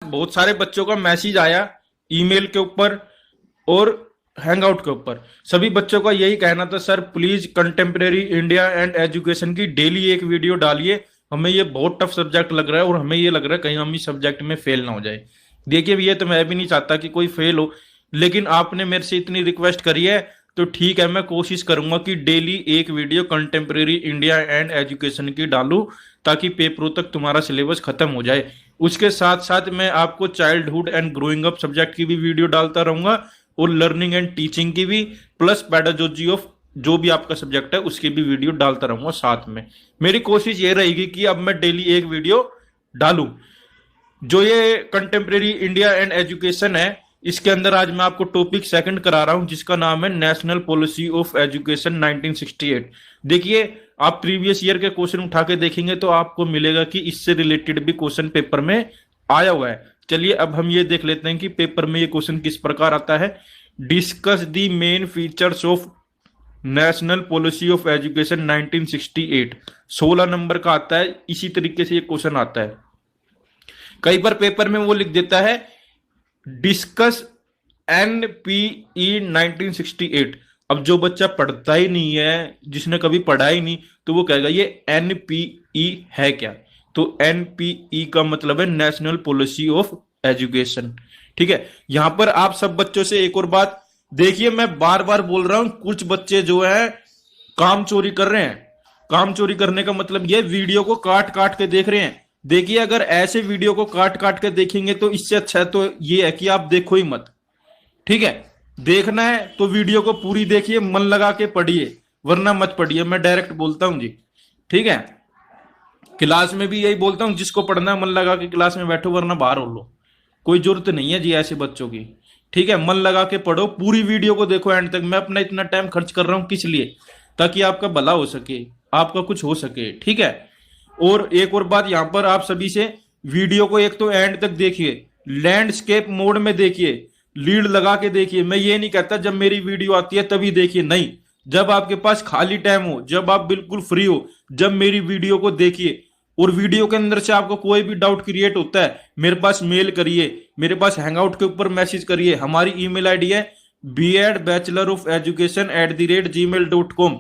बहुत सारे बच्चों का मैसेज आया ईमेल के ऊपर और हैंगआउट के ऊपर। सभी बच्चों का यही कहना था, sir please contemporary India and education की डेली एक वीडियो डालिए, हमें ये बहुत टफ सब्जेक्ट लग रहा है और हमें ये लग रहा है कहीं हम इस सब्जेक्ट में फेल ना हो जाए। देखिए ये तो मैं भी नहीं चाहता कि कोई फेल हो, लेकिन आपने मेरे से इतनी रिक्वेस्ट करी है तो ठीक है, मैं कोशिश करूंगा कि डेली एक video contemporary India and education की डालूं ताकि पेपरों तक तुम्हारा सिलेबस खत्म हो जाए। उसके साथ साथ मैं आपको childhood and growing up subject की भी वीडियो डालता रहूंगा और लर्निंग एंड टीचिंग की भी, प्लस पेडागोजी ऑफ जो भी आपका सब्जेक्ट है उसकी भी वीडियो डालता रहूंगा साथ में। मेरी कोशिश ये रहेगी कि अब मैं डेली एक वीडियो डालूं। जो ये कंटेम्प्रेरी इंडिया एंड एजुकेशन है, इसके अंदर आज मैं आपको टॉपिक सेकंड करा रहा हूं जिसका नाम है नेशनल पॉलिसी ऑफ एजुकेशन 1968। देखिए आप प्रीवियस ईयर के क्वेश्चन उठा के देखेंगे तो आपको मिलेगा कि इससे रिलेटेड भी क्वेश्चन पेपर में आया हुआ है। चलिए अब हम ये देख लेते हैं कि पेपर में ये क्वेश्चन किस प्रकार आता है। Discuss the main features of national policy of education 1968, 16 number का आता है। इसी तरीके से ये क्वेश्चन आता है। कई बार पेपर में वो लिख देता है डिस्कस एनपीई 1968। अब जो बच्चा पढ़ता ही नहीं है, जिसने कभी पढ़ा ही नहीं, तो वो कहेगा ये एनपीई है क्या। तो एनपीई का मतलब है नेशनल पॉलिसी ऑफ एजुकेशन। ठीक है, यहां पर आप सब बच्चों से एक और बात देखिए, मैं बार बार बोल रहा हूं, कुछ बच्चे जो है काम चोरी कर रहे हैं। काम चोरी करने का मतलब ये वीडियो को काट काट के देख रहे हैं। देखिए अगर ऐसे वीडियो को काट काट के देखेंगे तो इससे अच्छा है तो ये है कि आप देखो ही मत। ठीक है, देखना है तो वीडियो को पूरी देखिए, मन लगा के पढ़िए, वरना मत पढ़िए। मैं डायरेक्ट बोलता हूं जी। ठीक है, क्लास में भी यही बोलता हूं, जिसको पढ़ना है मन लगा के क्लास में बैठो, वरना बाहर हो लो। कोई जरूरत नहीं है जी ऐसे बच्चों की। ठीक है, मन लगा के पढ़ो, पूरी वीडियो को देखो एंड तक। मैं अपना इतना टाइम खर्च कर रहा हूं किस लिए? ताकि आपका भला हो सके, आपका कुछ हो सके। ठीक है, और एक और बात यहां पर आप सभी से, वीडियो को एक तो एंड तक देखिए, लैंडस्केप मोड में देखिए, लीड लगा के देखिए। मैं ये नहीं कहता जब मेरी वीडियो आती है तभी देखिए, नहीं, जब आपके पास खाली टाइम हो, जब आप बिल्कुल फ्री हो, जब मेरी वीडियो को देखिए। और वीडियो के अंदर से आपको कोई भी डाउट क्रिएट होता है, मेरे पास मेल करिए, मेरे पास हैंगआउट के ऊपर मैसेज करिए। हमारी ईमेल आईडी है BEdBachelorofEducation@gmail.com।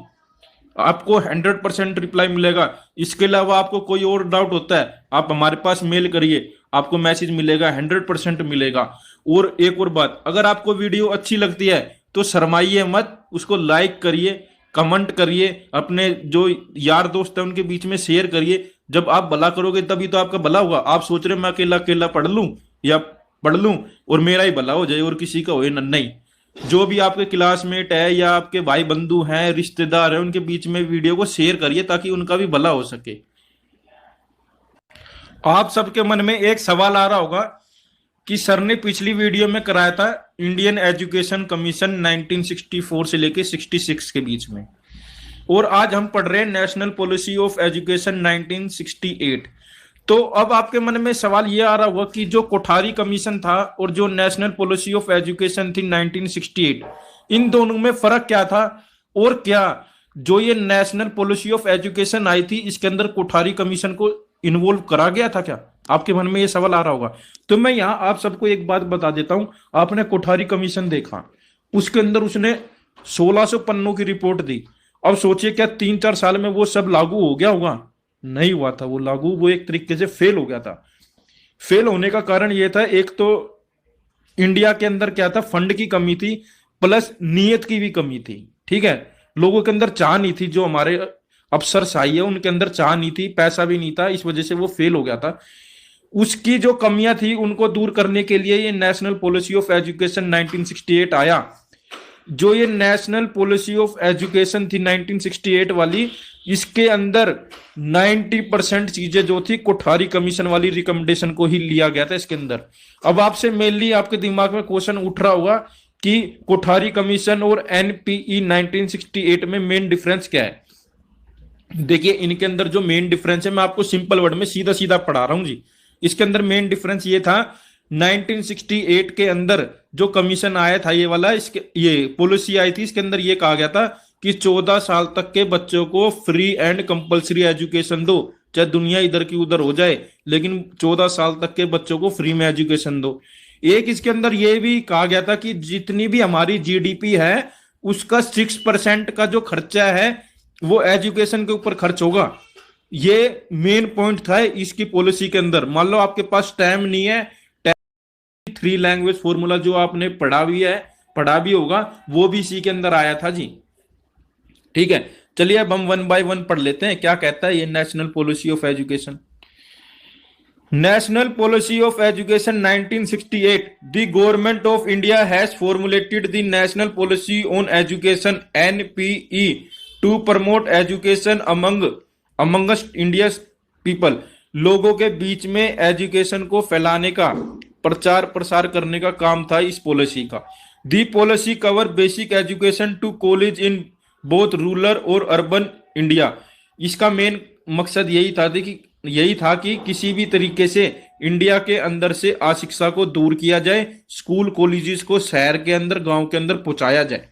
आपको 100% रिप्लाई मिलेगा। इसके अलावा आपको कोई और डाउट होता है, आप हमारे पास मेल करिए, आपको मैसेज मिलेगा, 100% मिलेगा। और एक और बात, अगर आपको वीडियो अच्छी लगती है तो शर्माइए मत, उसको लाइक करिए, कमेंट करिए, अपने जो यार दोस्त हैं उनके बीच में शेयर करिए। जब आप भला करोगे तभी तो आपका भला होगा। आप सोच रहे मैं अकेला अकेला पढ़ लूं या पढ़ लूं और मेरा ही भला हो जाए और किसी का होए नहीं। जो भी आपके क्लासमेट है या आपके भाई बंधु हैं, रिश्तेदार हैं, उनके बीच में वीडियो को शेयर करिए ताकि उनका भी भला हो सके। आप सबके मन में एक सवाल आ रहा होगा कि सर ने पिछली वीडियो में कराया था इंडियन एजुकेशन कमीशन 1964 से लेके 66 के बीच में, और आज हम पढ़ रहे हैं नेशनल पॉलिसी ऑफ एजुकेशन 1968। तो अब आपके मन में सवाल ये आ रहा होगा कि जो कोठारी कमीशन था और जो नेशनल पॉलिसी ऑफ एजुकेशन थी 1968, इन दोनों में फर्क क्या था? और क्या जो ये national policy of education I थी इसके अंदर कोठारी कमीशन को इन्वॉल्व करा गया था क्या? आपके मन में ये सवाल आ रहा होगा। तो मैं यहां आप सबको एक बात बता देता हूं। आपने कोठारी कमीशन देखा, उसके अंदर उसने 1600 पन्नों की रिपोर्ट दी। अब सोचिए क्या 3-4 साल में वो सब लागू हो गया होगा? नहीं हुआ था वो लागू, वो एक तरीके से फेल हो गया था। फेल होने का कारण ये था, एक तो इंडिया के अंदर क्या था, फंड की कमी थी, प्लस नीयत की भी कमी थी। ठीक है, लोगों के अंदर चाह नहीं थी, जो हमारे अफसर शाही है उनके अंदर चाह नहीं थी, पैसा भी नहीं था, इस वजह से वो फेल हो गया था। उसकी जो कमियां थी उनको दूर करने के लिए ये नेशनल पॉलिसी ऑफ एजुकेशन 1968 आया। जो ये नेशनल पॉलिसी ऑफ एजुकेशन थी 1968 वाली, इसके अंदर 90% चीजें जो थी कोठारी कमीशन वाली रिकमेंडेशन को ही लिया गया था इसके अंदर। अब आपसे मेनली आपके दिमाग में क्वेश्चन उठ रहा होगा कि कोठारी कमीशन और एनपीई 1968 में मेन डिफरेंस क्या है? देखिए इनके अंदर जो मेन डिफरेंस है, मैं आपको सिंपल वर्ड में सीधा सीधा पढ़ा रहा हूं जी। इसके अंदर मेन डिफरेंस ये था, 1968 के अंदर जो कमीशन आया था ये वाला, इसके ये पॉलिसी आई थी, इसके अंदर ये कहा गया था कि 14 साल तक के बच्चों को फ्री एंड कंपलसरी एजुकेशन दो, चाहे दुनिया इधर की उधर हो जाए, लेकिन 14 साल तक के बच्चों को फ्री में एजुकेशन दो। एक इसके अंदर ये भी कहा गया था कि जितनी भी हमारी जीडीपी है उसका 6% का जो खर्चा है वो एजुकेशन के ऊपर खर्च होगा। ये मेन पॉइंट था इसकी पॉलिसी के अंदर। मान लो आपके पास टाइम नहीं है, थ्री लैंग्वेज फॉर्मूला जो आपने पढ़ा भी होगा, वो भी इसी के अंदर आया था जी। ठीक है, चलिए अब हम वन बाय वन पढ़ लेते हैं क्या कहता है ये national policy of education. National Policy of Education 1968. The Government of India has formulated the National Policy on Education (NPE) to promote education amongst India's people. लोगों के बीच में एजुकेशन को फैलाने का, प्रचार प्रसार करने का काम था इस पॉलिसी का। The policy cover basic education to college in both rural और अर्बन इंडिया। इसका मेन मकसद यही था कि किसी भी तरीके से इंडिया के अंदर से अशिक्षा को दूर किया जाए, स्कूल कॉलेजेस को शहर के अंदर, गांव के अंदर पहुंचाया जाए।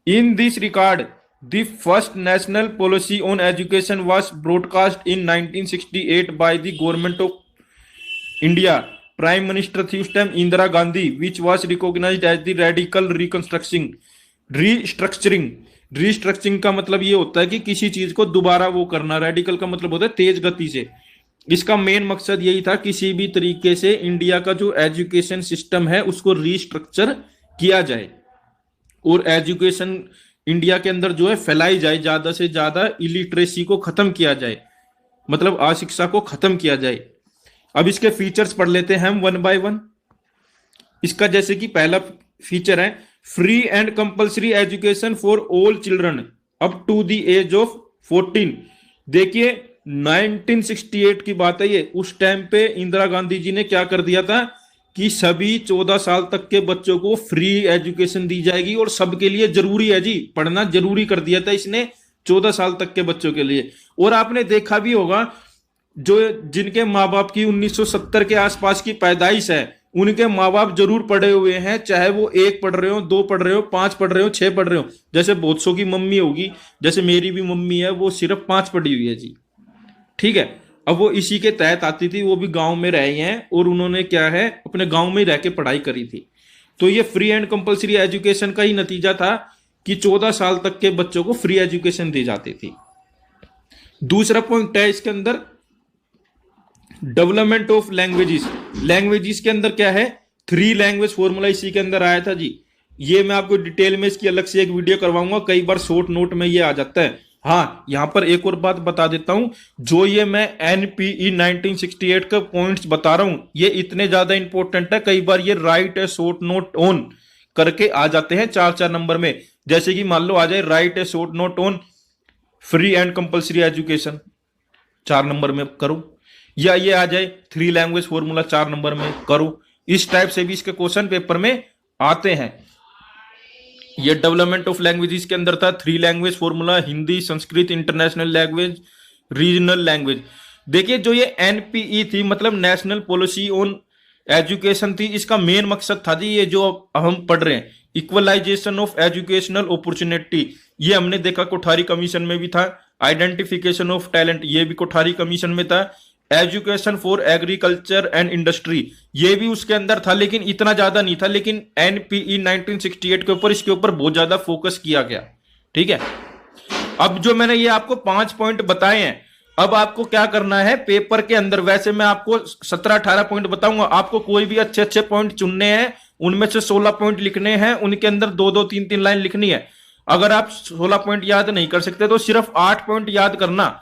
In this regard the first national policy on education was broadcast in 1968 by the government of India. Prime minister थी उस time Indira Gandhi, which was recognised as the radical restructuring का मतलब ये होता है कि किसी चीज को दोबारा वो करना। रेडिकल का मतलब होता है तेज गति से। इसका मेन मकसद यही था किसी भी तरीके से इंडिया का जो एजुकेशन सिस्टम है उसको रिस्ट्रक्चर किया जाए और एजुकेशन इंडिया के अंदर जो है फैलाई जाए, ज्यादा से ज्यादा इलिटरेसी को खत्म किया जाए, मतलब अशिक्षा को खत्म किया जाए। अब इसके फीचर्स पढ़ लेते हैं हम वन बाय वन। इसका जैसे कि पहला फीचर है free and compulsory education for all children up to the age of 14। देखिए 1968 की बात है ये। उस टाइम पे इंदिरा गांधी जी ने क्या कर दिया था कि सभी 14 साल तक के बच्चों को फ्री एजुकेशन दी जाएगी और सबके लिए जरूरी है जी, पढ़ना जरूरी कर दिया था इसने 14 साल तक के बच्चों के लिए। और आपने देखा भी होगा जो जिनके माँ बाप की 1970 के आसपास की पैदाइश है उनके माँ बाप जरूर पढ़े हुए हैं, चाहे वो 1 पढ़ रहे हो, 2 पढ़ रहे हो, 5 पढ़ रहे हो, 6 पढ़ रहे हो। जैसे बहुत सौ की मम्मी होगी, जैसे मेरी भी मम्मी है, वो सिर्फ 5 पढ़ी हुई है जी। ठीक है, अब वो इसी के तहत आती थी, वो भी गांव में रहे हैं और उन्होंने क्या है अपने गांव में रह के पढ़ाई करी थी। तो ये फ्री एंड कंपल्सरी एजुकेशन का ही नतीजा था कि 14 साल तक के बच्चों को फ्री एजुकेशन दी जाती थी। दूसरा पॉइंट है इसके अंदर डेवलपमेंट ऑफ लैंग्वेजेस के अंदर क्या है 3 लैंग्वेज फॉर्मूला इसी के अंदर आया था जी। ये मैं आपको डिटेल में इसकी अलग से एक वीडियो करवाऊंगा, कई बार शॉर्ट नोट में ये आ जाता है। हाँ, यहां पर एक और बात बता देता हूं, जो ये मैं एनपीई 1968 का पॉइंट्स बता रहा हूं ये इतने ज्यादा इंपॉर्टेंट है, कई बार ये right A short note on करके आ जाते हैं 4-4 नंबर में। जैसे कि मान लो आ जाए right A short note on free and compulsory education 4 number में करो, या ये आ जाए 3 लैंग्वेज फॉर्मूला 4 नंबर में करो। इस टाइप से भी इसके क्वेश्चन पेपर में आते हैं। ये डेवलपमेंट ऑफ लैंग्वेजेस के अंदर था 3 language formula, Hindi, Sanskrit, international language, regional language. देखिए जो ये एनपीई थी मतलब नेशनल पॉलिसी ऑन एजुकेशन थी, इसका मेन मकसद था जी ये जो हम पढ़ रहे हैं इक्वलाइजेशन ऑफ एजुकेशनल अपॉर्चुनिटी। ये हमने देखा कोठारी कमीशन में भी था। आइडेंटिफिकेशन ऑफ टैलेंट ये भी कोठारी कमीशन में था। Education for agriculture and industry ये भी उसके अंदर था, लेकिन इतना ज्यादा नहीं था। लेकिन एनपीई 1968 के ऊपर इसके ऊपर बहुत ज्यादा फोकस किया गया। ठीक है, अब जो मैंने ये आपको 5 पॉइंट बताए हैं, अब आपको क्या करना है पेपर के अंदर, वैसे मैं आपको 17-18 पॉइंट बताऊंगा, आपको कोई भी अच्छे अच्छे पॉइंट चुनने हैं, उनमें से 16 पॉइंट लिखने हैं, उनके अंदर 2-2, 3-3 लाइन लिखनी है। अगर आप 16 पॉइंट याद नहीं कर सकते तो सिर्फ 8 पॉइंट याद करना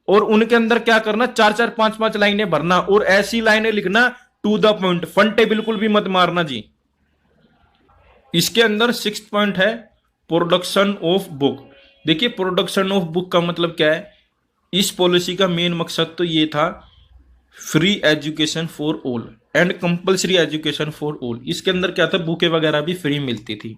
और उनके अंदर क्या करना 4-4, 5-5 लाइनें भरना और ऐसी लाइनें लिखना टू द पॉइंट, फंटे बिल्कुल भी मत मारना जी। इसके अंदर 6th पॉइंट है प्रोडक्शन ऑफ बुक। देखिए प्रोडक्शन ऑफ बुक का मतलब क्या है, इस पॉलिसी का मेन मकसद तो ये था free education for all and compulsory education for all. इसके अंदर क्या था बुकें वगैरह भी फ्री मिलती थी।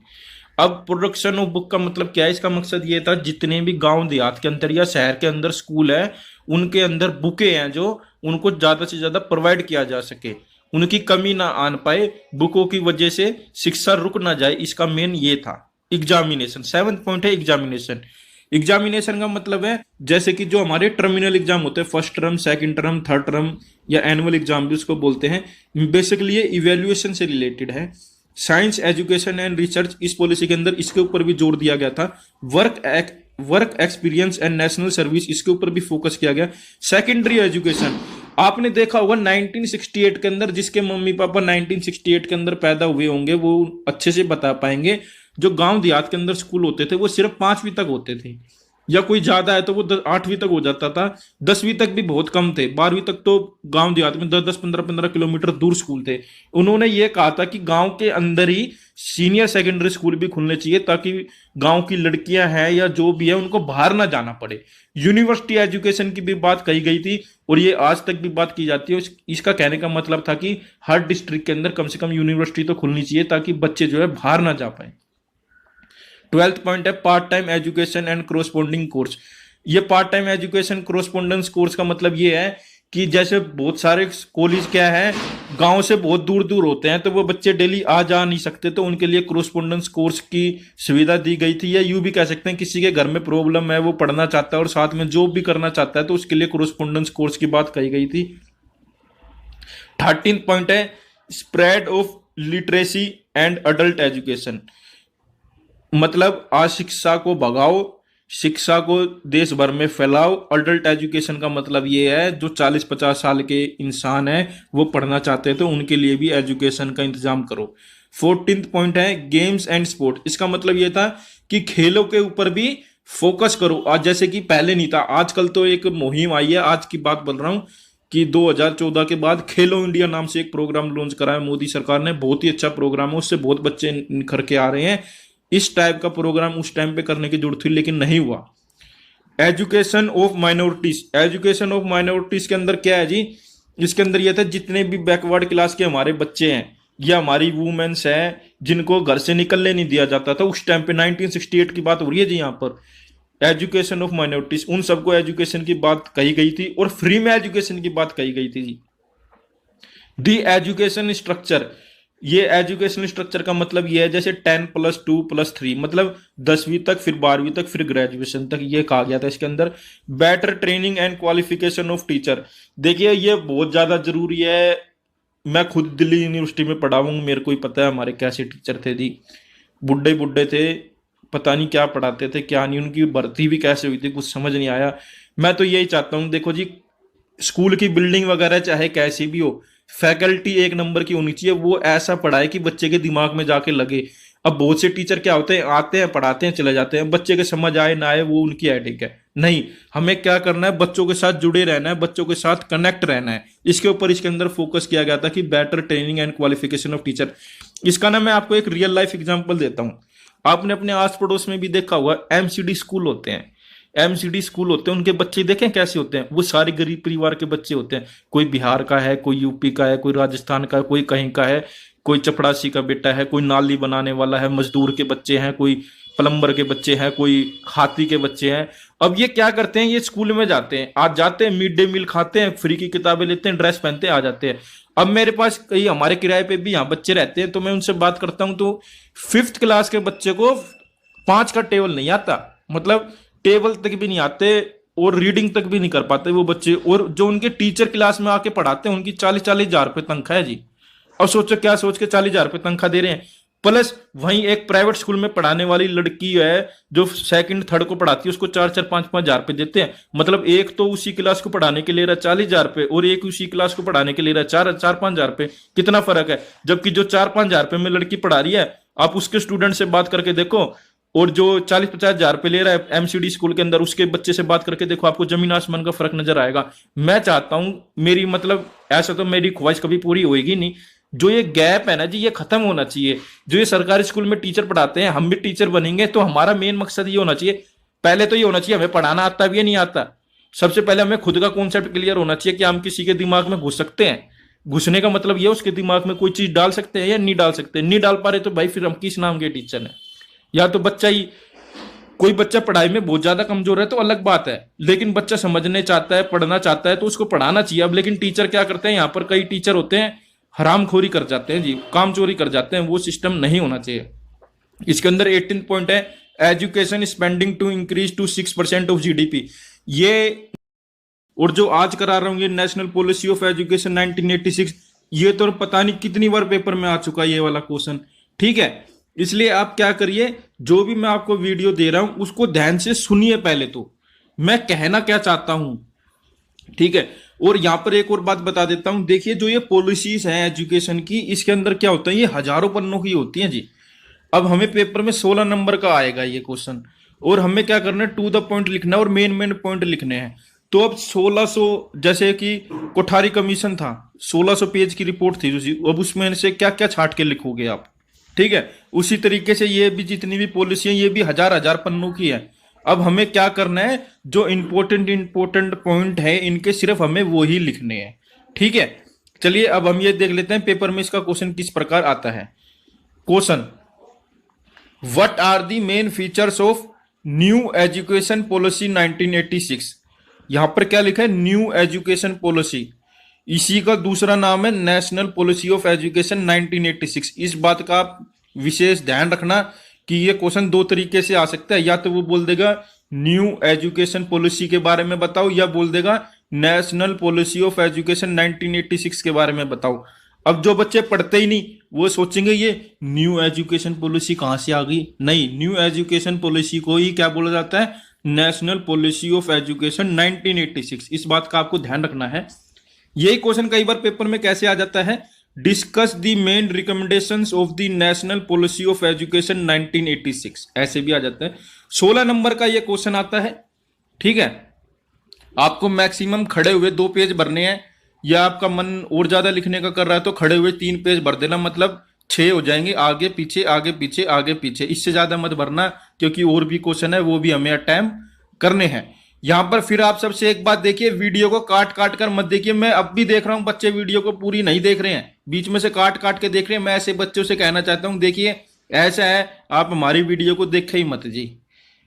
अब प्रोडक्शन ऑफ बुक का मतलब क्या है, इसका मकसद ये था जितने भी गांव देहात के अंदर या शहर के अंदर स्कूल है उनके अंदर बुकें हैं जो उनको ज्यादा से ज्यादा प्रोवाइड किया जा सके, उनकी कमी ना आन पाए, बुकों की वजह से शिक्षा रुक ना जाए। इसका मेन ये था। एग्जामिनेशन 7th पॉइंट है एग्जामिनेशन। एग्जामिनेशन का मतलब है जैसे कि जो हमारे टर्मिनल एग्जाम होते हैं, first term, second term, third term या एनुअल एग्जाम भी उसको बोलते हैं, बेसिकली ये इवेल्युएशन से रिलेटेड है। साइंस एजुकेशन एंड रिसर्च, इस पॉलिसी के अंदर इसके ऊपर भी जोर दिया गया था। Work experience and national service, इसके ऊपर भी फोकस किया गया। सेकेंडरी एजुकेशन, आपने देखा होगा 1968 के अंदर, जिसके मम्मी पापा 1968 के अंदर पैदा हुए होंगे वो अच्छे से बता पाएंगे, जो गांव देहात के अंदर स्कूल होते थे वो सिर्फ 5वीं तक होते थे, या कोई ज्यादा है तो वो 8वीं तक हो जाता था। 10वीं तक भी बहुत कम थे, 12वीं तक तो गांव देहात में 10-10, 15-15 किलोमीटर दूर स्कूल थे। उन्होंने ये कहा था कि गांव के अंदर ही सीनियर सेकेंडरी स्कूल भी खुलने चाहिए, ताकि गांव की लड़कियां हैं या जो भी है उनको बाहर ना जाना पड़े। यूनिवर्सिटी एजुकेशन की भी बात कही गई थी, और ये आज तक भी बात की जाती है। इसका कहने का मतलब था कि हर डिस्ट्रिक्ट के अंदर कम से कम यूनिवर्सिटी तो खुलनी चाहिए, ताकि बच्चे जो है बाहर ना जा पाए। 12th पॉइंट है part time education and corresponding course. ये part time education correspondence course का मतलब ये है कि जैसे बहुत सारे कॉलेज क्या है गांव से बहुत दूर दूर होते हैं, तो वो बच्चे डेली आ जा नहीं सकते, तो उनके लिए कोरस्पॉन्डेंस कोर्स की सुविधा दी गई थी। या यूं भी कह सकते हैं किसी के घर में प्रॉब्लम है, वो पढ़ना चाहता है और साथ में जॉब भी करना चाहता है, तो उसके लिए कोरस्पॉन्डेंस कोर्स की बात कही गई थी। 13th पॉइंट है spread of literacy and adult education, मतलब आज शिक्षा को भगाओ, शिक्षा को देश भर में फैलाओ। अडल्ट एजुकेशन का मतलब ये है जो 40-50 साल के इंसान है वो पढ़ना चाहते हैं, तो उनके लिए भी एजुकेशन का इंतजाम करो। 14th पॉइंट है गेम्स एंड स्पोर्ट। इसका मतलब ये था कि खेलों के ऊपर भी फोकस करो। आज जैसे कि पहले नहीं था, आजकल तो एक मुहिम आई है, आज की बात बोल रहा हूं कि 2014 के बाद खेलो इंडिया नाम से एक प्रोग्राम लॉन्च करा है मोदी सरकार ने। बहुत ही अच्छा प्रोग्राम है, उससे बहुत बच्चे निखर के आ रहे हैं। इस टाइप का प्रोग्राम उस टाइम पे करने की जरूरत थी लेकिन नहीं हुआ। Education of minorities, education of minorities के अंदर क्या है जी, इसके अंदर यह था जितने भी बैकवर्ड क्लास के हमारे बच्चे हैं या हमारी वुमेन्स हैं जिनको घर से निकलने नहीं दिया जाता था उस टाइम पे, 1968 की बात हो रही है जी यहाँ पर। एजुकेशन ऑफ माइनॉरिटीज, उन सबको एजुकेशन की बात कही गई थी और फ्री में एजुकेशन की बात कही गई थी जी। दी एजुकेशन स्ट्रक्चर, ये एजुकेशन स्ट्रक्चर का मतलब ये है जैसे 10+2+3, मतलब 10वीं तक, फिर 12वीं तक, फिर ग्रेजुएशन तक, ये कहा गया था इसके अंदर। Better training and qualification of teacher, देखिए ये बहुत ज्यादा जरूरी है। मैं खुद दिल्ली यूनिवर्सिटी में पढ़ा हूँ, मेरे को ही पता है हमारे कैसे टीचर थे जी। बुढ़े बुढ़े थे, पता नहीं क्या पढ़ाते थे क्या नहीं, उनकी भर्ती भी कैसे हुई थी कुछ समझ नहीं आया। मैं तो यही चाहता हूँ, देखो जी स्कूल की बिल्डिंग वगैरह चाहे कैसी भी हो, फैकल्टी एक नंबर की होनी चाहिए, वो ऐसा पढ़ाए कि बच्चे के दिमाग में जाके लगे। अब बहुत से टीचर क्या होते हैं, आते हैं पढ़ाते हैं चले जाते हैं, बच्चे के समझ आए ना आए वो उनकी हेडेक है। नहीं, हमें क्या करना है, बच्चों के साथ जुड़े रहना है, बच्चों के साथ कनेक्ट रहना है। इसके ऊपर इसके अंदर फोकस किया गया था कि better training and qualification of teacher. इसका ना मैं आपको एक रियल लाइफ एग्जाम्पल देता हूँ। आपने अपने आस पड़ोस में भी देखा हुआ, एमसीडी स्कूल होते हैं, एमसीडी स्कूल होते हैं, उनके बच्चे देखें कैसे होते हैं, वो सारे गरीब परिवार के बच्चे होते हैं। कोई बिहार का है, कोई यूपी का है, कोई राजस्थान का है, कोई कहीं का है, कोई चपड़ासी का बेटा है, कोई नाली बनाने वाला है, मजदूर के बच्चे हैं, कोई प्लम्बर के बच्चे हैं, कोई हाथी के बच्चे हैं। अब ये क्या करते हैं, ये स्कूल में जाते हैं, आज जाते हैं, मिड डे मील खाते हैं, फ्री की किताबें लेते हैं, ड्रेस पहनते हैं, आ जाते हैं। अब मेरे पास कई हमारे किराए पे भी यहाँ बच्चे रहते हैं, तो मैं उनसे बात करता हूँ, तो 5th क्लास के बच्चे को 5 का टेबल नहीं आता, मतलब टेबल तक भी नहीं आते और रीडिंग तक भी नहीं कर पाते वो बच्चे। और जो उनके टीचर क्लास में आके पढ़ाते हैं उनकी 40-40 हजार रुपये तनख्वाह है जी। अब सोचो क्या सोच के 40 हजार रुपये तनख्वाह दे रहे हैं, प्लस वहीं एक प्राइवेट स्कूल में पढ़ाने वाली लड़की है जो 2nd 3rd को पढ़ाती है, उसको 4-4, 5-5 हजार रुपये देते हैं। मतलब एक तो उसी क्लास को पढ़ाने के ले रहा 40 हजार रुपये और एक उसी क्लास को पढ़ाने के ले रहा 4-5 हजार रुपये। कितना फर्क है, जबकि जो 4-5 हजार रुपये में लड़की पढ़ा रही है आप उसके स्टूडेंट से बात करके देखो, और जो 40-50 हजार रुपये ले रहा है एमसीडी स्कूल के अंदर उसके बच्चे से बात करके देखो, आपको जमीन आसमान का फर्क नजर आएगा। मैं चाहता हूं, मेरी मतलब ऐसा तो मेरी ख्वाहिश कभी पूरी होएगी नहीं, जो ये गैप है ना जी ये खत्म होना चाहिए। जो ये सरकारी स्कूल में टीचर पढ़ाते हैं, हम भी टीचर बनेंगे तो हमारा मेन मकसद ये होना चाहिए, पहले तो ये होना चाहिए हमें पढ़ाना आता भी है नहीं आता, सबसे पहले हमें खुद का कॉन्सेप्ट क्लियर होना चाहिए कि हम किसी के दिमाग में घुस सकते हैं। घुसने का मतलब ये उसके दिमाग में कोई चीज डाल सकते हैं या नहीं डाल सकते, नहीं डाल पा रहे तो भाई फिर हम किस नाम के टीचर हैं। या तो बच्चा ही, कोई बच्चा पढ़ाई में बहुत ज्यादा कमजोर है तो अलग बात है, लेकिन बच्चा समझने चाहता है, पढ़ना चाहता है तो उसको पढ़ाना चाहिए। अब लेकिन टीचर क्या करते हैं, यहाँ पर कई टीचर होते हैं हरामखोरी कर जाते हैं जी, काम चोरी कर जाते हैं, वो सिस्टम नहीं होना चाहिए। इसके अंदर 18th पॉइंट है education spending to increase to 6% of GDP. ये और जो आज करा रहा हूँ ये नेशनल पॉलिसी ऑफ एजुकेशन 1986, ये तो पता नहीं कितनी बार पेपर में आ चुका है ये वाला क्वेश्चन। ठीक है, इसलिए आप क्या करिए, जो भी मैं आपको वीडियो दे रहा हूं उसको ध्यान से सुनिए पहले तो, मैं कहना क्या चाहता हूं। ठीक है, और यहां पर एक और बात बता देता हूं, देखिए जो ये पॉलिसीज हैं एजुकेशन की, इसके अंदर क्या होता है, ये हजारों पन्नों की होती हैं जी। अब हमें पेपर में 16 नंबर का आएगा ये क्वेश्चन, और हमें क्या करना है, टू द पॉइंट लिखना है और मेन मेन पॉइंट लिखने हैं। तो अब 1600, जैसे कि कोठारी कमीशन था, 1600 पेज की रिपोर्ट थी उसी, अब उसमें से क्या क्या छाट के लिखोगे आप। ठीक है, उसी तरीके से ये भी जितनी भी पॉलिसी है ये भी हजार हजार पन्नों की है। अब हमें क्या करना है, जो इंपॉर्टेंट पॉइंट है इनके सिर्फ हमें वो ही लिखने हैं। ठीक है, चलिए अब हम ये देख लेते हैं पेपर में इसका क्वेश्चन किस प्रकार आता है। Question, what are the main features of new education policy 1986। यहां पर क्या लिखा है, न्यू एजुकेशन पॉलिसी, इसी का दूसरा नाम है नेशनल पॉलिसी ऑफ एजुकेशन 1986। इस बात का आप विशेष ध्यान रखना कि ये क्वेश्चन दो तरीके से आ सकता है, या तो वो बोल देगा न्यू एजुकेशन पॉलिसी के बारे में बताओ, या बोल देगा नेशनल पॉलिसी ऑफ एजुकेशन 1986 के बारे में बताओ। अब जो बच्चे पढ़ते ही नहीं वो सोचेंगे ये न्यू एजुकेशन पॉलिसी कहां से आ गई। नहीं, न्यू एजुकेशन पॉलिसी को ही क्या बोला जाता है, नेशनल पॉलिसी ऑफ एजुकेशन 1986। इस बात का आपको ध्यान रखना है। यही क्वेश्चन कई बार पेपर में कैसे आ जाता है, discuss the main recommendations of the national policy of education 1986, ऐसे भी आ जाता है। 16 नंबर का ये क्वेश्चन आता है। ठीक है, आपको मैक्सिमम खड़े हुए 2 पेज भरने हैं, या आपका मन और ज्यादा लिखने का कर रहा है तो खड़े हुए 3 पेज भर देना, मतलब 6 हो जाएंगे, आगे पीछे आगे पीछे आगे पीछे, इससे ज्यादा मत भरना, क्योंकि और भी क्वेश्चन है वो भी हमें अटेम्प्ट करने हैं। यहां पर फिर आप सबसे एक बात देखिए, वीडियो को काट काट कर मत देखिए। मैं अब भी देख रहा हूं बच्चे वीडियो को पूरी नहीं देख रहे हैं, बीच में से काट काट के देख रहे हैं। मैं ऐसे बच्चों से कहना चाहता हूं, देखिए ऐसा है, आप हमारी वीडियो को देखे ही मत जी।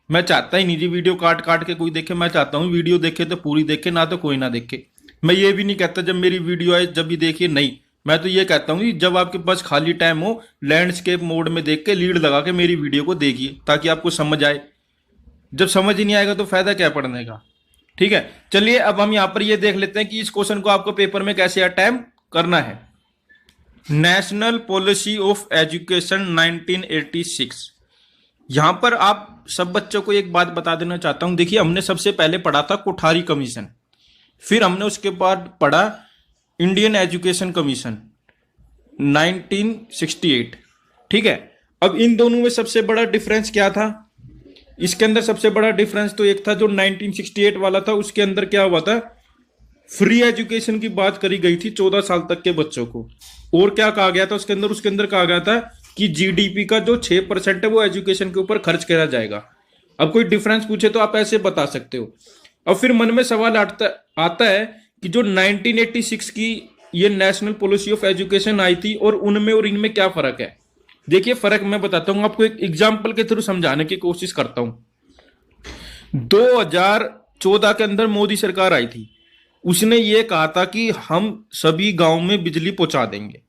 मैं चाहता ही नहीं जी वीडियो काट काट के कोई देखे, मैं चाहता हूं वीडियो देखे तो पूरी देखे, ना तो कोई ना देखे। मैं ये भी नहीं कहता जब मेरी वीडियो आए जब भी देखिए, नहीं, मैं तो ये कहता हूँ जब आपके पास खाली टाइम हो, लैंडस्केप मोड में देख के लीड लगा के मेरी वीडियो को देखिए, ताकि आपको समझ आए। जब समझ ही नहीं आएगा तो फायदा क्या पढ़ने का। ठीक है, चलिए अब हम यहां पर ये देख लेते हैं कि इस क्वेश्चन को आपको पेपर में कैसे अटेम्प्ट करना है। National policy of education 1986। यहां पर आप सब बच्चों को एक बात बता देना चाहता हूं, देखिए हमने सबसे पहले पढ़ा था कोठारी कमीशन, फिर हमने उसके बाद पढ़ा इंडियन एजुकेशन कमीशन 1968। ठीक है, अब इन दोनों में सबसे बड़ा डिफरेंस क्या था, इसके अंदर सबसे बड़ा डिफरेंस तो एक था जो 1968 वाला था, उसके अंदर क्या हुआ था, फ्री एजुकेशन की बात करी गई थी 14 साल तक के बच्चों को। और क्या कहा गया था उसके अंदर कहा गया था कि जीडीपी का जो 6% है वो एजुकेशन के ऊपर खर्च करा जाएगा। अब कोई डिफरेंस पूछे तो आप ऐसे बता सकते हो। अब फिर मन में सवाल आता है कि जो 1986 की ये national policy of education I थी और उनमें और इनमें क्या फर्क है। देखिए फर्क मैं बताता हूं आपको, एक एग्जाम्पल के थ्रू समझाने की कोशिश करता हूं। 2014 के अंदर मोदी सरकार आई थी, उसने ये कहा था कि हम सभी गांव में बिजली पहुंचा देंगे,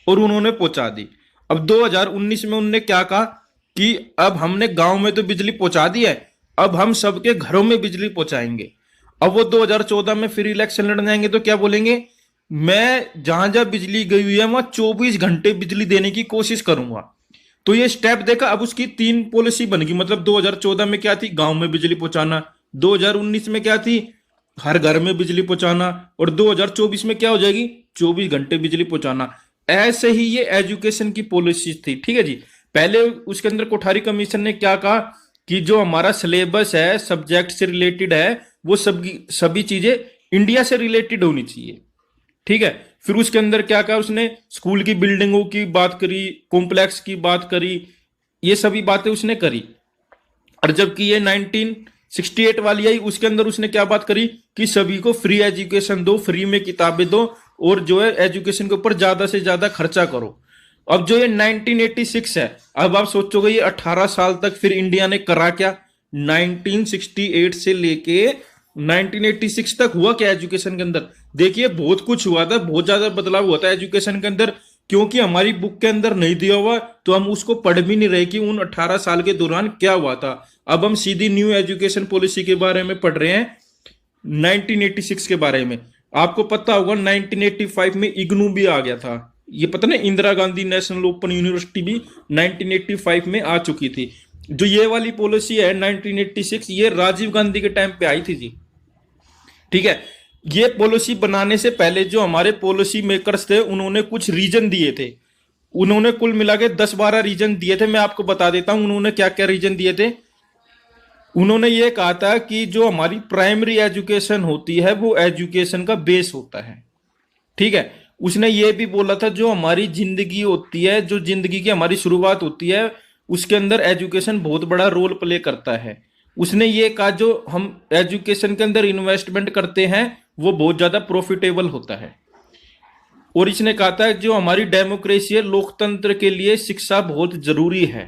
और उन्होंने पहुंचा दी। अब 2019 में उन्होंने क्या कहा कि अब हमने गांव में तो बिजली पहुंचा दी है, अब हम सबके घरों में बिजली पहुंचाएंगे। अब वो 2014 में फिर इलेक्शन लड़ने जाएंगे तो क्या बोलेंगे, मैं जहां जहां बिजली गई हुई है वहां 24 घंटे बिजली देने की कोशिश करूंगा। तो ये स्टेप देखा, अब उसकी 3 पॉलिसी बन गई। मतलब 2014 में क्या थी, गांव में बिजली पहुंचाना, 2019 में क्या थी, हर घर में बिजली पहुंचाना, और 2024 में क्या हो जाएगी, 24 घंटे बिजली पहुंचाना। ऐसे ही ये एजुकेशन की पॉलिसी थी। ठीक है जी, पहले उसके अंदर कोठारी कमीशन ने क्या कहा कि जो हमारा सिलेबस है, सब्जेक्ट से रिलेटेड है, वो सभी चीजें इंडिया से रिलेटेड होनी चाहिए। ठीक है, फिर उसके अंदर क्या कहा उसने, स्कूल की बिल्डिंगों की बात करी, कॉम्प्लेक्स की बात करी, ये सभी बातें उसने करी। और जबकि ये 1968 वाली आई, उसके अंदर उसने क्या बात करी कि सभी को फ्री एजुकेशन दो, फ्री में किताबें दो, और जो है एजुकेशन के ऊपर ज्यादा से ज्यादा खर्चा करो। अब जो ये 1986 है, अब आप सोचोगे ये 18 साल तक फिर इंडिया ने करा क्या, 1968 से लेके 1986 तक हुआ क्या एजुकेशन के अंदर। देखिए बहुत कुछ हुआ था, बहुत ज्यादा बदलाव हुआ था एजुकेशन के अंदर, क्योंकि हमारी बुक के अंदर नहीं दिया हुआ तो हम उसको पढ़ भी नहीं रहे कि उन 18 साल के दौरान क्या हुआ था। अब हम सीधी न्यू एजुकेशन पॉलिसी के बारे में पढ़ रहे हैं 1986 के बारे में। आपको पता होगा 1985 में इग्नू भी आ गया था, ये पता ना, Indira Gandhi national open university भी 1985 में आ चुकी थी। जो ये वाली पॉलिसी है 1986, ये राजीव गांधी के टाइम पे आई थी जी, ठीक है। ये पॉलिसी बनाने से पहले जो हमारे पॉलिसी मेकर्स थे उन्होंने कुछ रीजन दिए थे, उन्होंने कुल मिला के 10-12 रीजन दिए थे। मैं आपको बता देता हूं उन्होंने क्या क्या रीजन दिए थे। उन्होंने ये कहा था कि जो हमारी प्राइमरी एजुकेशन होती है वो एजुकेशन का बेस होता है, ठीक है। उसने ये भी बोला था जो हमारी जिंदगी होती है, जो जिंदगी की हमारी शुरुआत होती है, उसके अंदर एजुकेशन बहुत बड़ा रोल प्ले करता है। उसने ये कहा जो हम एजुकेशन के अंदर इन्वेस्टमेंट करते हैं वो बहुत ज्यादा प्रॉफिटेबल होता है। और इसने कहा था जो हमारी डेमोक्रेसी है, लोकतंत्र के लिए शिक्षा बहुत जरूरी है।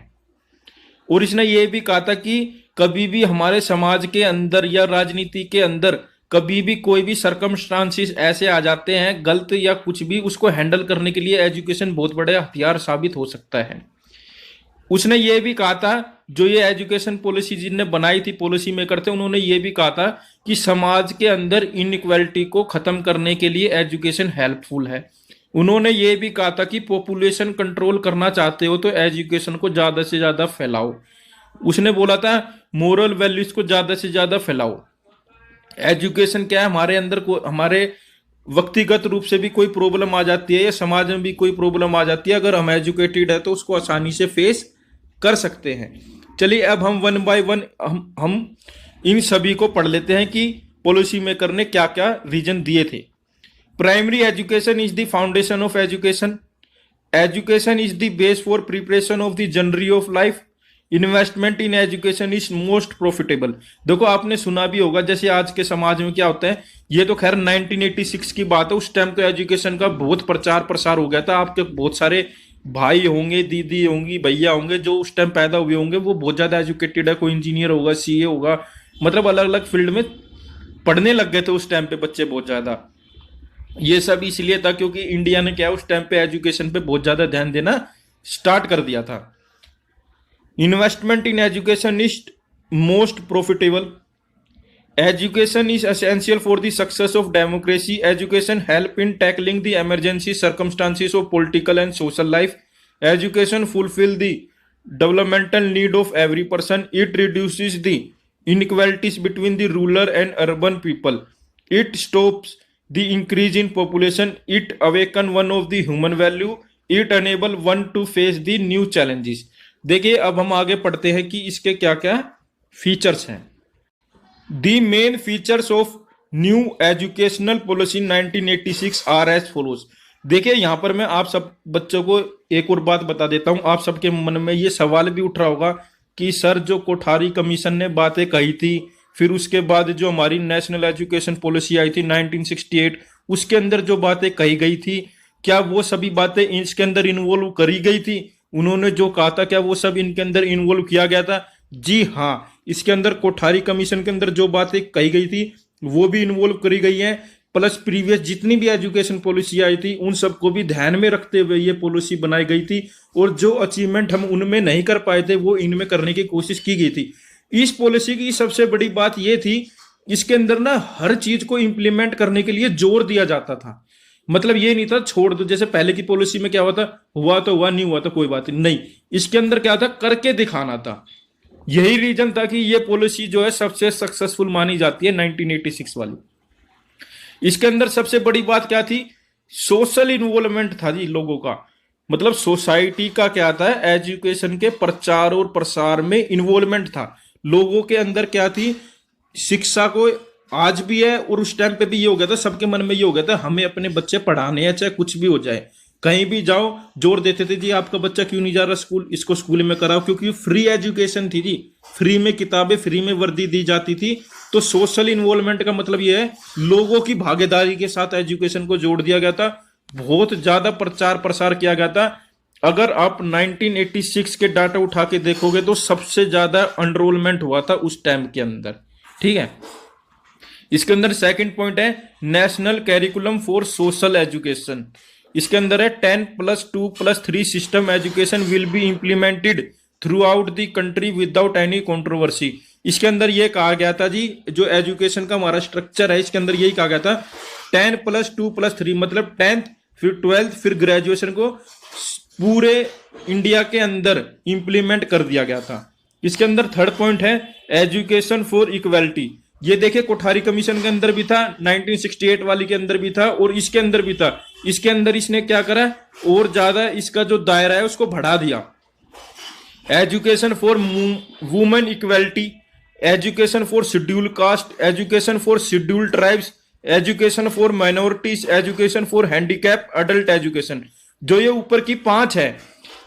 और इसने ये भी कहा था कि कभी भी हमारे समाज के अंदर या राजनीति के अंदर कभी भी कोई भी सरकमस्टांसिस ऐसे आ जाते हैं गलत या कुछ भी, उसको हैंडल करने के लिए एजुकेशन बहुत बड़ा हथियार साबित हो सकता है। उसने ये भी कहा था जो ये एजुकेशन पॉलिसी जिनने बनाई थी, पॉलिसी मेकर थे, उन्होंने ये भी कहा था कि समाज के अंदर इनइक्वालिटी को खत्म करने के लिए एजुकेशन हेल्पफुल है। उन्होंने ये भी कहा था कि पॉपुलेशन कंट्रोल करना चाहते हो तो एजुकेशन को ज्यादा से ज्यादा फैलाओ। उसने बोला था मोरल वैल्यूज को ज्यादा से ज्यादा फैलाओ। एजुकेशन क्या है, हमारे अंदर को हमारे व्यक्तिगत रूप से भी कोई प्रॉब्लम आ जाती है या समाज में भी कोई प्रॉब्लम आ जाती है, अगर हम एजुकेटेड है तो उसको आसानी से फेस कर सकते हैं। चलिए अब हम वन बाय वन हम इन सभी को पढ़ लेते हैं कि पॉलिसी मेकर ने क्या क्या रीजन दिए थे। Primary education is the foundation of education, education is the base for preparation of the journey of life, investment in education is most profitable. देखो आपने सुना भी होगा जैसे आज के समाज में क्या होता है, ये तो खैर 1986 की बात है, उस टाइम तो एजुकेशन का बहुत प्रचार प्रसार हो गया था। आपके बहुत सारे भाई होंगे, दीदी होंगी, भैया होंगे जो उस टाइम पैदा हुए होंगे, वो बहुत ज्यादा एजुकेटेड है, कोई इंजीनियर होगा, सीए होगा, मतलब अलग अलग फील्ड में पढ़ने लग गए थे उस टाइम पे बच्चे बहुत ज्यादा। ये सब इसलिए था क्योंकि इंडिया ने क्या उस टाइम पे एजुकेशन पे बहुत ज्यादा ध्यान देना स्टार्ट कर दिया था। Investment in education is most profitable, education is essential for the success of democracy, education help in tackling the emergency circumstances of political and social life, education fulfil the developmental need of every person, it reduces the inequalities between the rural and urban people, it stops the increase in population, it awaken one of the human value, it enable one to face the new challenges। देखिए अब हम आगे पढ़ते हैं कि इसके क्या क्या फीचर्स हैं। The main features of new educational policy 1986 are as follows। देखिए यहां पर मैं आप सब बच्चों को एक और बात बता देता हूं, आप सबके मन में ये सवाल भी उठ रहा होगा कि सर जो कोठारी कमीशन ने बातें कही थी, फिर उसके बाद जो हमारी नेशनल एजुकेशन पॉलिसी आई थी 1968, उसके अंदर जो बातें कही गई थी क्या वो सभी बातें इसके अंदर इन्वॉल्व करी गई थी? उन्होंने जो कहा था क्या वो सब इनके अंदर इन्वॉल्व किया गया था? जी हाँ, इसके अंदर कोठारी कमीशन के अंदर जो बातें कही गई थी वो भी इन्वॉल्व करी गई हैं, प्लस प्रीवियस जितनी भी एजुकेशन पॉलिसी आई थी उन सबको भी ध्यान में रखते हुए ये पॉलिसी बनाई गई थी, और जो अचीवमेंट हम उनमें नहीं कर पाए थे वो इनमें करने की कोशिश की गई थी। इस पॉलिसी की सबसे बड़ी बात ये थी, इसके अंदर ना हर चीज को इंप्लीमेंट करने के लिए जोर दिया जाता था। मतलब ये नहीं था छोड़ दो, जैसे पहले की पॉलिसी में क्या हुआ था, हुआ तो हुआ, नहीं हुआ तो कोई बात नहीं, इसके अंदर क्या था, करके दिखाना था। यही रीजन था कि ये पॉलिसी जो है सबसे सक्सेसफुल मानी जाती है 1986 वाली। इसके अंदर सबसे बड़ी बात क्या थी, सोशल इन्वॉल्वमेंट था जी लोगों का, मतलब सोसाइटी का क्या था, एजुकेशन के प्रचार और प्रसार में इन्वॉल्वमेंट था। लोगों के अंदर क्या थी, शिक्षा को आज भी है और उस टाइम पे भी ये हो गया था, सबके मन में ये हो गया था हमें अपने बच्चे पढ़ाने हैं, चाहे कुछ भी हो जाए। कहीं भी जाओ जोर देते थे जी आपका बच्चा क्यों नहीं जा रहा स्कूल, इसको स्कूल में कराओ, क्योंकि फ्री एजुकेशन थी जी, फ्री में किताबें, फ्री में वर्दी दी जाती थी। तो सोशल इन्वॉल्वमेंट का मतलब ये है लोगों की भागीदारी के साथ एजुकेशन को जोड़ दिया गया था, बहुत ज्यादा प्रचार प्रसार किया गया था। अगर आप 1986 के डाटा उठा के देखोगे तो सबसे ज्यादा एनरोलमेंट हुआ था उस टाइम के अंदर, ठीक है। इसके अंदर सेकंड पॉइंट है national curriculum for social education. इसके अंदर है 10+2+3 system education will be implemented through out the country without any controversy. इसके अंदर ये कहा गया था जी, जो एजुकेशन का हमारा स्ट्रक्चर है इसके अंदर यही कहा गया था 10+2+3 मतलब 10th फिर 12th फिर ग्रेजुएशन को पूरे इंडिया के अंदर इंप्लीमेंट कर दिया गया था। इसके अंदर थर्ड पॉइंट है एजुकेशन फॉर इक्वालिटी। ये देखिए कोठारी कमीशन के अंदर भी था, 1968 वाली के अंदर भी था और इसके अंदर भी था। इसके अंदर इसने क्या करा और ज्यादा इसका जो दायरा है उसको बढ़ा दिया। Education for women equality, education for schedule caste, education for schedule tribes, education for minorities, education for handicap, adult education. जो ये ऊपर की 5 है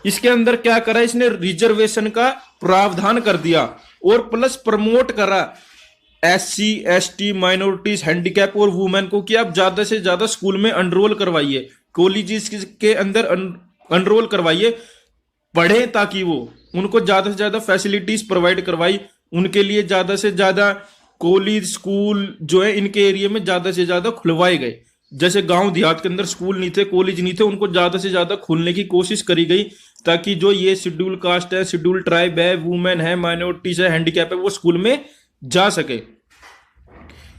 इसके अंदर क्या करा इसने रिजर्वेशन का प्रावधान कर दिया और प्लस प्रमोट करा SC ST माइनॉरिटीज हैंडीकैप और वुमेन को कि आप ज्यादा से ज्यादा स्कूल में एनरोल करवाइए, कॉलेजेस के अंदर एनरोल करवाइए, पढ़े ताकि वो उनको ज्यादा से ज्यादा फैसिलिटीज प्रोवाइड करवाई, उनके लिए ज्यादा से ज्यादा कॉलेज स्कूल जो है इनके एरिया में ज्यादा से ज्यादा खुलवाए गए। जैसे गांव देहात के अंदर स्कूल नहीं थे, कॉलेज नहीं थे, उनको ज्यादा से ज्यादा खोलने की कोशिश करी गई ताकि जो ये शेड्यूल कास्ट है, शेड्यूल ट्राइब है, वुमेन है, माइनॉरिटीज है, हैंडीकैप है, वो स्कूल में जा सके।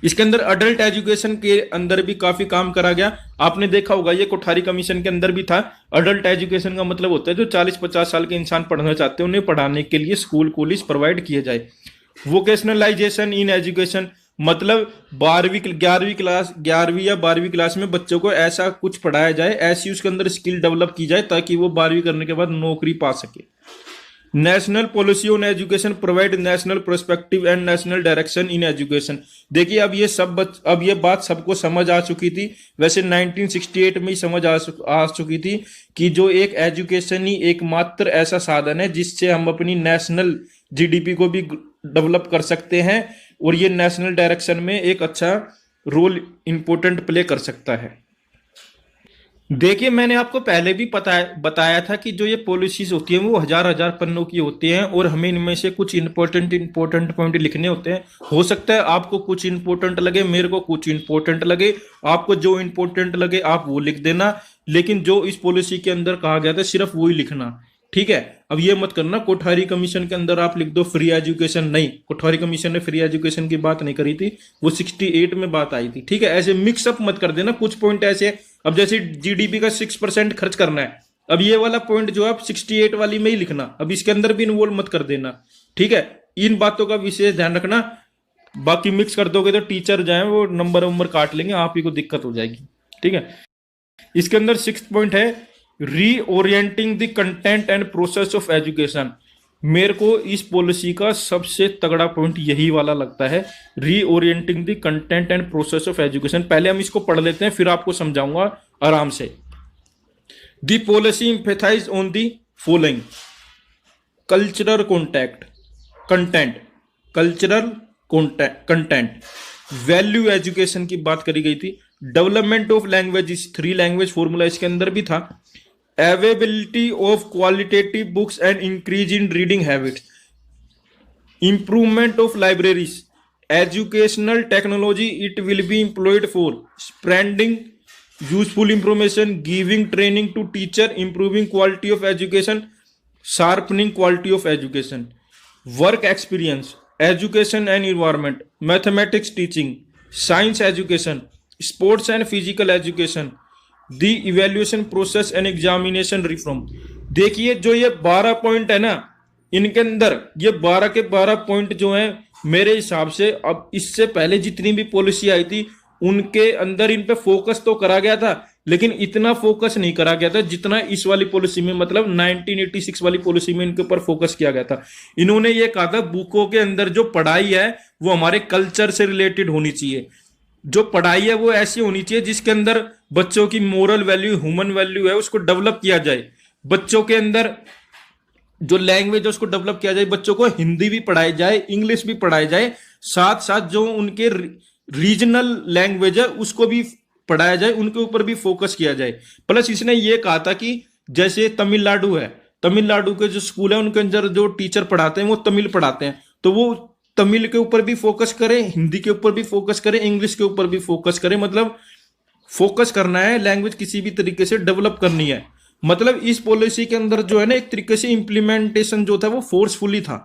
इसके अंदर अडल्ट एजुकेशन के अंदर भी काफी काम करा गया। आपने देखा होगा ये कोठारी कमीशन के अंदर भी था। अडल्ट एजुकेशन का मतलब होता है जो 40-50 साल के इंसान पढ़ना चाहते हैं उन्हें पढ़ाने के लिए स्कूल कॉलेज प्रोवाइड किए जाए। वोकेशनलाइजेशन इन एजुकेशन मतलब 11वीं या 12वीं क्लास में बच्चों को ऐसा कुछ पढ़ाया जाए, ऐसी उसके अंदर स्किल डेवलप की जाए ताकि वो 12वीं करने के बाद नौकरी पा सके। National policy on education provide national perspective and national direction in education. देखिए अब ये बात सबको समझ आ चुकी थी, वैसे 1968 में ही समझ आ चुकी थी कि जो एक एजुकेशन ही एकमात्र ऐसा साधन है जिससे हम अपनी नेशनल GDP को भी डेवलप कर सकते हैं और ये नेशनल डायरेक्शन में एक अच्छा रोल इंपॉर्टेंट प्ले कर सकता है। देखिए मैंने आपको पहले भी बताया था कि जो ये पॉलिसीज होती हैं वो हजार पन्नों की होती हैं और हमें इनमें से कुछ इंपॉर्टेंट पॉइंट लिखने होते हैं। हो सकता है आपको कुछ इंपॉर्टेंट लगे, मेरे को कुछ इंपॉर्टेंट लगे, आपको जो इंपॉर्टेंट लगे आप वो लिख देना, लेकिन जो इस पॉलिसी के अंदर कहा गया था सिर्फ वो ही लिखना, ठीक है। अब ये मत करना कोठारी कमीशन के अंदर आप लिख दो फ्री एजुकेशन, नहीं, कोठारी कमीशन ने फ्री एजुकेशन की बात नहीं करी थी, वो 68 में बात आई थी, ठीक है। ऐसे मिक्सअप मत कर देना, कुछ पॉइंट ऐसे, अब जैसे GDP का 6% खर्च करना है, अब ये वाला पॉइंट जो आप 68 वाली में ही लिखना, अब इसके अंदर भी इन्वॉल्व मत कर देना, ठीक है। इन बातों का विशेष ध्यान रखना, बाकी मिक्स कर दोगे तो टीचर जाए वो नंबर काट लेंगे, आप ही को दिक्कत हो जाएगी, ठीक है। इसके अंदर 6th पॉइंट है reorienting the content and process of education. मेरे को इस पॉलिसी का सबसे तगड़ा पॉइंट यही वाला लगता है, reorienting the content and process of education. पहले हम इसको पढ़ लेते हैं फिर आपको समझाऊंगा आराम से। The policy emphasise on the following: cultural content, value education की बात करी गई थी, development of languages, 3 language formula इसके अंदर भी था, availability of qualitative books and increase in reading habits, improvement of libraries, educational technology it will be employed for spreading useful information, giving training to teacher, improving quality of education, sharpening quality of education, work experience, education and environment, mathematics teaching, science education, sports and physical education, the evaluation process and examination reform. देखिए जो ये 12 point है ना, इनके अंदर ये 12 के 12 point जो हैं मेरे हिसाब से, अब इससे पहले जितनी भी पॉलिसी आई थी उनके अंदर इन पे फोकस तो करा गया था, लेकिन इतना फोकस नहीं करा गया था जितना इस वाली पॉलिसी में, मतलब 1986 वाली पॉलिसी में इनके ऊपर फोकस किया गया था। इन्होंने ये कहा था बुकों के अंदर जो पढ़ाई है वो हमारे कल्चर से रिलेटेड होनी चाहिए, जो पढ़ाई है वो ऐसी होनी चाहिए जिसके अंदर बच्चों की मोरल वैल्यू, ह्यूमन वैल्यू है उसको डेवलप किया जाए, बच्चों के अंदर जो लैंग्वेज है उसको डेवलप किया जाए, बच्चों को हिंदी भी पढ़ाई जाए, इंग्लिश भी पढ़ाई जाए, साथ साथ जो उनके रीजनल लैंग्वेज है उसको भी पढ़ाया जाए, उनके ऊपर भी फोकस किया जाए। प्लस इसने ये कहा था कि जैसे तमिलनाडु है, तमिलनाडु के जो स्कूल है उनके अंदर जो टीचर पढ़ाते हैं वो तमिल पढ़ाते हैं, तो वो तमिल के ऊपर भी फोकस करें, हिंदी के ऊपर भी फोकस करें, इंग्लिश के ऊपर भी फोकस करें, मतलब फोकस करना है, लैंग्वेज किसी भी तरीके से डेवलप करनी है। मतलब इस पॉलिसी के अंदर जो है ना, एक तरीके से इम्प्लीमेंटेशन जो था वो फोर्सफुली था,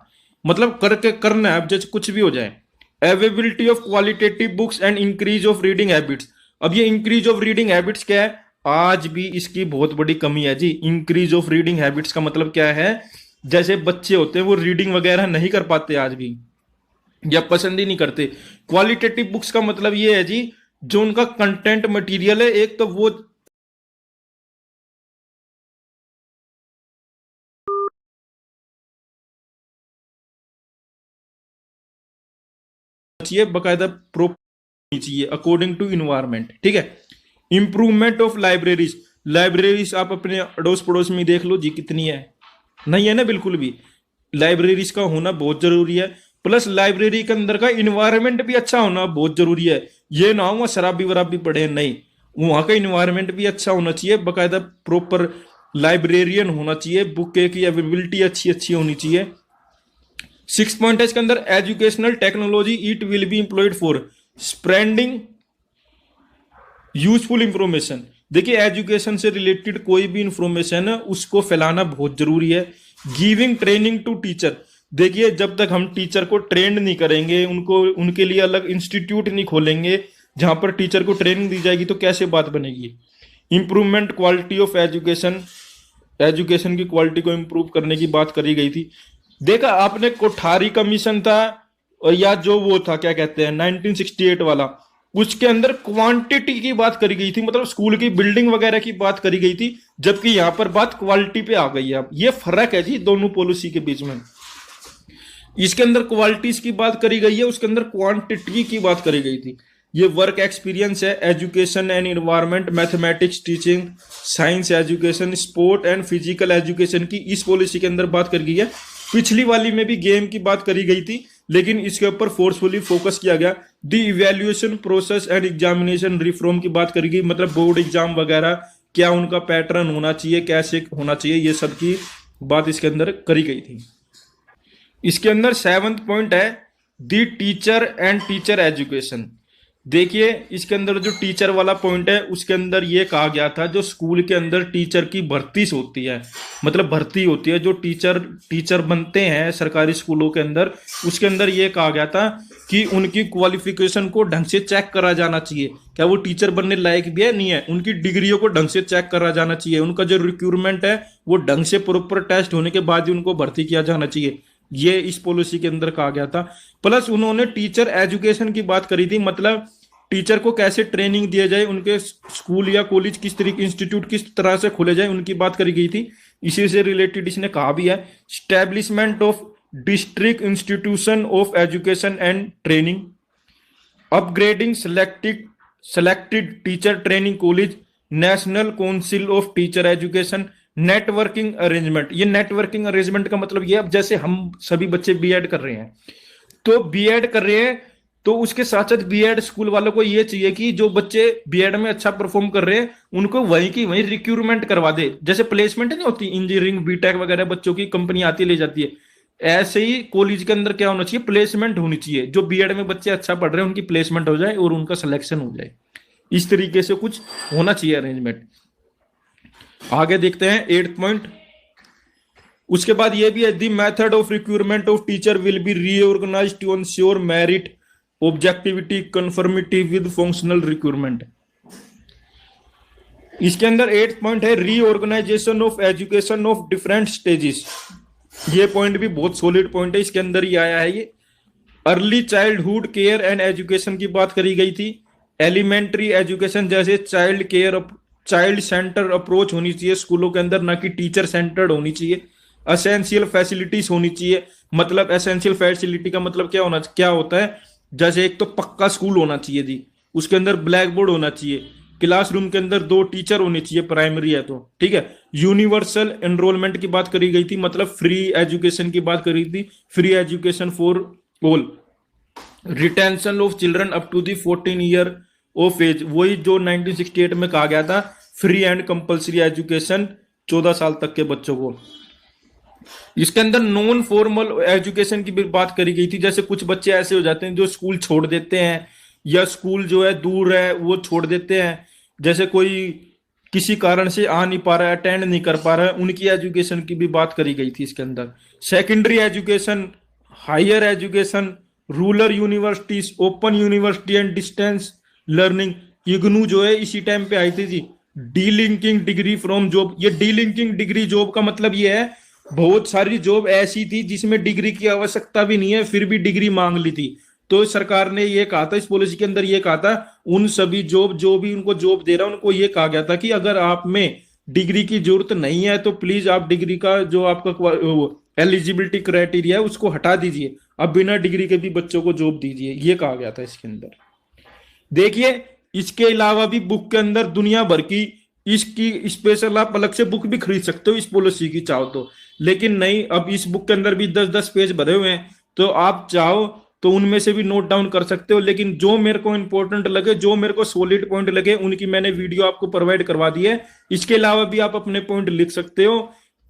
मतलब करके करना है, अब जैसे कुछ भी हो जाए। Availability of qualitative books and increase of reading habits. अब ये इंक्रीज ऑफ रीडिंग हैबिट्स क्या है, आज भी इसकी बहुत बड़ी कमी है जी। इंक्रीज ऑफ रीडिंग हैबिट्स का मतलब क्या है, जैसे बच्चे होते हैं वो रीडिंग वगैरह नहीं कर पाते आज भी, या पसंद ही नहीं करते। क्वालिटेटिव बुक्स का मतलब ये है जी, जो उनका कंटेंट मटेरियल है, एक तो वो चाहिए, बकायदा प्रोपर चाहिए अकॉर्डिंग टू इन्वायरमेंट, ठीक है। Improvement of libraries. लाइब्रेरीज आप अपने अड़ोस पड़ोस में देख लो जी, कितनी है, नहीं है ना बिल्कुल भी। लाइब्रेरीज का होना बहुत जरूरी है, प्लस लाइब्रेरी के अंदर का इन्वायरमेंट भी अच्छा होना बहुत जरूरी है। ये ना हो वहाँ शराबी वराबी पढ़े, नहीं, वहाँ का इन्वायरमेंट भी अच्छा होना चाहिए, बकायदा प्रॉपर लाइब्रेरियन होना चाहिए, बुक की अवेलेबिलिटी अच्छी अच्छी होनी चाहिए। 6 पॉइंट है इसके अंदर, educational technology it will be employed for spreading useful information. देखिए एजुकेशन से रिलेटेड कोई भी इंफॉर्मेशन है उसको फैलाना बहुत जरूरी है। Giving training to teacher. देखिए जब तक हम टीचर को ट्रेंड नहीं करेंगे, उनको उनके लिए अलग इंस्टीट्यूट नहीं खोलेंगे जहां पर टीचर को ट्रेनिंग दी जाएगी, तो कैसे बात बनेगी। Improvement quality of education. Education की क्वालिटी को इंप्रूव करने की बात करी गई थी। देखा आपने, कोठारी कमीशन था, और या जो वो था क्या कहते हैं 1968 वाला, उसके अंदर क्वांटिटी की बात करी गई थी, मतलब स्कूल की बिल्डिंग वगैरह की बात करी गई थी, जबकि यहां पर बात क्वालिटी पे आ गई है। अब ये फर्क है जी दोनों पॉलिसी के बीच में। इसके अंदर क्वालिटीज की बात करी गई है, उसके अंदर क्वांटिटी की बात करी गई थी। ये वर्क एक्सपीरियंस है, education and environment, mathematics teaching, science education, sport and physical education की इस पॉलिसी के अंदर बात करी गई है। पिछली वाली में भी गेम की बात करी गई थी, लेकिन इसके ऊपर फोर्सफुली फोकस किया गया। The evaluation process and examination reform की बात करी गई, मतलब बोर्ड एग्जाम वगैरह क्या उनका पैटर्न होना चाहिए, कैसे होना चाहिए, ये सब की बात इसके अंदर करी गई थी। इसके अंदर 7th पॉइंट है, the teacher and teacher education. देखिए इसके अंदर जो टीचर वाला पॉइंट है, उसके अंदर ये कहा गया था, जो स्कूल के अंदर टीचर की भर्ती होती है, मतलब भर्ती होती है, जो टीचर बनते हैं सरकारी स्कूलों के अंदर, उसके अंदर ये कहा गया था कि उनकी क्वालिफिकेशन को ढंग से चेक करा जाना चाहिए, क्या वो टीचर बनने लायक भी है नहीं है, उनकी डिग्रियों को ढंग से चेक करा जाना चाहिए, उनका जो रिक्रूटमेंट है वो ढंग से प्रॉपर टेस्ट होने के बाद ही उनको भर्ती किया जाना चाहिए। ये इस पॉलिसी के अंदर कहा गया था। प्लस उन्होंने टीचर एजुकेशन की बात करी थी, मतलब टीचर को कैसे ट्रेनिंग दिया जाए, उनके स्कूल या कॉलेज किस तरीके, इंस्टीट्यूट किस तरह से खोले जाए, उनकी बात करी गई थी। इसी से रिलेटेड इसने कहा भी है, establishment of district institution of education and training, upgrading selected teacher training college, national council of teacher education, networking arrangement. ये नेटवर्किंग अरेंजमेंट का मतलब ये, अब जैसे हम सभी बच्चे बीएड कर रहे हैं, तो बीएड कर रहे हैं, तो उसके साथ साथ बीएड स्कूल वालों को ये चाहिए कि जो बच्चे बीएड में अच्छा परफॉर्म कर रहे हैं उनको वहीं की वहीं रिक्रूटमेंट करवा दे। जैसे प्लेसमेंट नहीं होती इंजीनियरिंग बीटेक वगैरह बच्चों की, कंपनी आती ले जाती है, ऐसे ही कॉलेज के अंदर क्या होना चाहिए, प्लेसमेंट होनी चाहिए। जो बीएड में बच्चे अच्छा पढ़ रहे हैं उनकी प्लेसमेंट हो जाए और उनका सिलेक्शन हो जाए, इस तरीके से कुछ होना चाहिए अरेंजमेंट। आगे देखते हैं 8th पॉइंट। उसके बाद ये भी है, the method of recruitment of teacher will be reorganised to ensure merit, objectivity, conformity with functional recruitment. इसके अंदर 8th पॉइंट है, reorganisation of education of different stages. ये पॉइंट भी बहुत सॉलिड पॉइंट है, इसके अंदर ही आया है ये। Early childhood care and education की बात करी गई थी। एलिमेंट्री एजुकेशन जैसे child care, child centre approach होनी चाहिए स्कूलों के अंदर, ना कि टीचर सेंटर्ड होनी चाहिए। एसेंशियल फैसिलिटीज होनी चाहिए, मतलब एसेंशियल फैसिलिटी का मतलब क्या होता है, जैसे एक तो पक्का स्कूल होना चाहिए जी, उसके अंदर ब्लैक बोर्ड होना चाहिए, क्लासरूम के अंदर 2 टीचर होने चाहिए प्राइमरी है तो, ठीक है। यूनिवर्सल एनरोलमेंट की बात करी गई थी, मतलब फ्री एजुकेशन की बात करी थी, free education for all. Retention of children up to the 14 year of age, वही जो 1968 में कहा गया था, फ्री एंड कंपल्सरी एजुकेशन 14 साल तक के बच्चों को। इसके अंदर नॉन फॉर्मल एजुकेशन की भी बात करी गई थी, जैसे कुछ बच्चे ऐसे हो जाते हैं जो स्कूल छोड़ देते हैं, या स्कूल जो है दूर है वो छोड़ देते हैं, जैसे कोई किसी कारण से आ नहीं पा रहा है, अटेंड नहीं कर पा रहा है, उनकी एजुकेशन की भी बात करी गई थी इसके अंदर। Secondary education, higher education, rural universities, open university and distance learning, IGNOU जो है इसी टाइम पे आई थी जी। डीलिंकिंग डिग्री फ्रॉम जॉब, ये डीलिंकिंग डिग्री जॉब का मतलब ये है बहुत सारी जॉब ऐसी थी जिसमें डिग्री की आवश्यकता भी नहीं है फिर भी डिग्री मांग ली थी। तो सरकार ने ये कहा था, इस पॉलिसी के अंदर ये कहा था उन सभी जॉब जो भी उनको जॉब दे रहा है उनको ये कहा गया था कि अगर आप में डिग्री की जरूरत नहीं है तो प्लीज आप डिग्री का जो आपका एलिजिबिलिटी क्राइटेरिया है उसको हटा दीजिए, अब बिना डिग्री के भी बच्चों को जॉब दीजिए, ये कहा गया था इसके अंदर। देखिए इसके अलावा भी बुक के अंदर दुनिया भर की इसकी स्पेशल, आप अलग से बुक भी खरीद सकते हो इस पॉलिसी की चाहो तो, लेकिन नहीं, अब इस बुक के अंदर भी 10-10 पेज भरे हुए हैं, तो आप चाहो तो उनमें से भी नोट डाउन कर सकते हो। लेकिन जो मेरे को इंपॉर्टेंट लगे, जो मेरे को सॉलिड पॉइंट लगे, उनकी मैंने वीडियो आपको प्रोवाइड करवा दी है। इसके अलावा भी आप अपने पॉइंट लिख सकते हो।